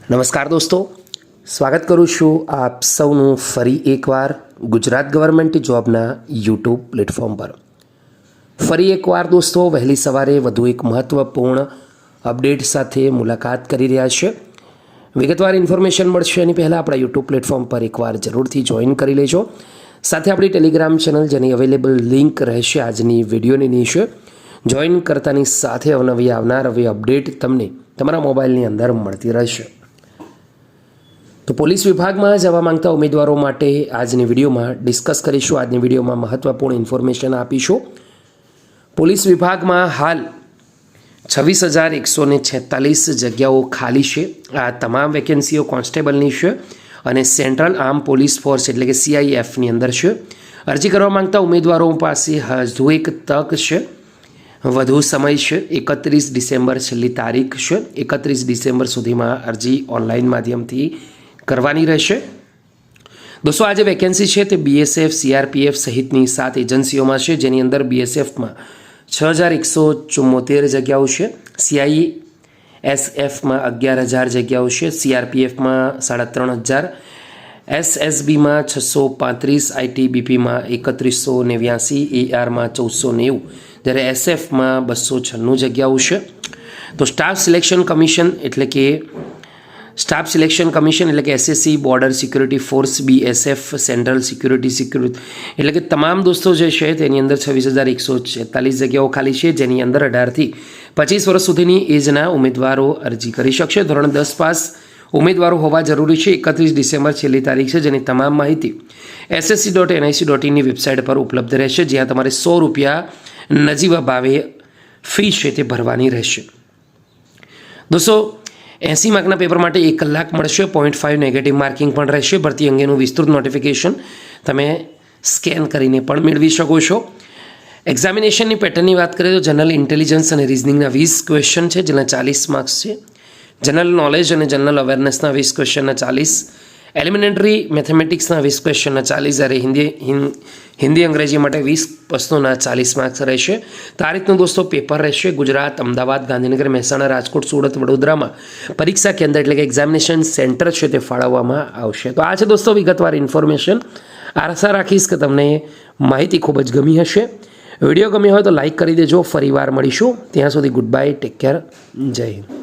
નમસ્કાર દોસ્તો, સ્વાગત કરું છું આપ સૌનું ફરી એકવાર ગુજરાત ગવર્મેન્ટ જોબના યુટ્યુબ પ્લેટફોર્મ પર। ફરી એકવાર દોસ્તો વહેલી સવારે વધુ એક મહત્ત્વપૂર્ણ અપડેટ સાથે મુલાકાત કરી રહ્યા છે। વિગતવાર ઇન્ફોર્મેશન મળશે એની પહેલાં આપણા યુટ્યુબ પ્લેટફોર્મ પર એકવાર જરૂરથી જોઈન કરી લેજો। સાથે આપણી ટેલિગ્રામ ચેનલ જેની અવેલેબલ લિંક રહેશે આજની વિડીયોની નીચે, જોઈન કરતાની સાથે અવનવી આવનાર હવે અપડેટ તમને તમારા મોબાઈલની અંદર મળતી રહેશે। તો પોલીસ વિભાગમાં જવા માંગતા ઉમેદવારો માટે આજની વિડીયોમાં ડિસ્કસ કરીશું। આજની વિડીયોમાં મહત્ત્વપૂર્ણ ઇન્ફોર્મેશન આપીશું। પોલીસ વિભાગમાં હાલ 26,146 જગ્યાઓ ખાલી છે। આ તમામ વેકેન્સીઓ કોન્સ્ટેબલની છે અને સેન્ટ્રલ આર્મ પોલીસ ફોર્સ એટલે કે CIFની અંદર છે। અરજી કરવા માંગતા ઉમેદવારો પાસે હજુ એક તક છે, વધુ સમય છે। 31 ડિસેમ્બર છેલ્લી તારીખ છે। 31 ડિસેમ્બર સુધીમાં અરજી ઓનલાઈન માધ્યમથી કરવાની રહેશે। દોસ્તો આ જે વેકેન્સી છે તે BSF, CRPF સહિતની 7 એજન્સીઓમાં છે, જેની અંદર BSFમાં 6,174 જગ્યાઓ છે, CISFમાં 11,000 જગ્યાઓ છે, CRPFમાં 3,500, SSBમાં 635, ITBPમાં 3,189, ARમાં 1,490, જ્યારે SFમાં 296 જગ્યાઓ છે। તો સ્ટાફ સિલેક્શન કમિશન એટલે કે SSC, border security force, BSF, central security એટલે કે તમામ દોસ્તો જે છે તેની અંદર 26,146 જગ્યાઓ ખાલી છે, જેની અંદર 18થી 25 વર્ષ સુધીની એજના ઉમેદવારો અરજી કરી શકશે। ધોરણ 10 પાસ ઉમેદવારો હોવા જરૂરી છે। 31 ડિસેમ્બર છેલ્લી તારીખ છે, જેની તમામ માહિતી ssc.nic.inની વેબસાઇટ પર ઉપલબ્ધ રહેશે, જ્યાં તમારે 100 રૂપિયા નજીવા ભાવે ફી છે તે ભરવાની રહેશે। દોસ્તો 80 માર્કના પેપર માટે 1 કલાક મળશે, 0.5 નેગેટિવ માર્કિંગ પણ રહેશે। ભરતી અંગેનું વિસ્તૃત નોટિફિકેશન તમે સ્કેન કરીને પણ મેળવી શકો છો। એક્ઝામિનેશનની પેટર્નની વાત કરીએ તો જનરલ ઇન્ટેલિજન્સ અને રિઝનિંગના 20 ક્વેશ્ચન છે, જેના 40 માર્ક્સ છે। જનરલ નોલેજ અને જનરલ અવેરનેસના 20 ક્વેશ્ચનના 40, એલિમેન્ટરી મેથેમેટિક્સના 20 ક્વેશ્ચનના 40, જ્યારે હિન્દી અંગ્રેજી માટે 20 પ્રશ્નોના 40 માર્ક્સ રહેશે। તો આ રીતનું દોસ્તો પેપર રહેશે। ગુજરાત, અમદાવાદ, ગાંધીનગર, મહેસાણા, રાજકોટ, સુરત, વડોદરામાં પરીક્ષા કેન્દ્ર એટલે કે એક્ઝામિનેશન સેન્ટર છે તે ફાળવવામાં આવશે। તો આ છે દોસ્તો વિગતવાર ઇન્ફોર્મેશન। આશા રાખીશ કે તમને માહિતી ખૂબ જ ગમી હશે। વિડીયો ગમ્યો હોય તો લાઇક કરી દેજો। ફરીવાર મળીશું, ત્યાં સુધી ગુડ બાય, ટેક કેર, જય હિન્દ।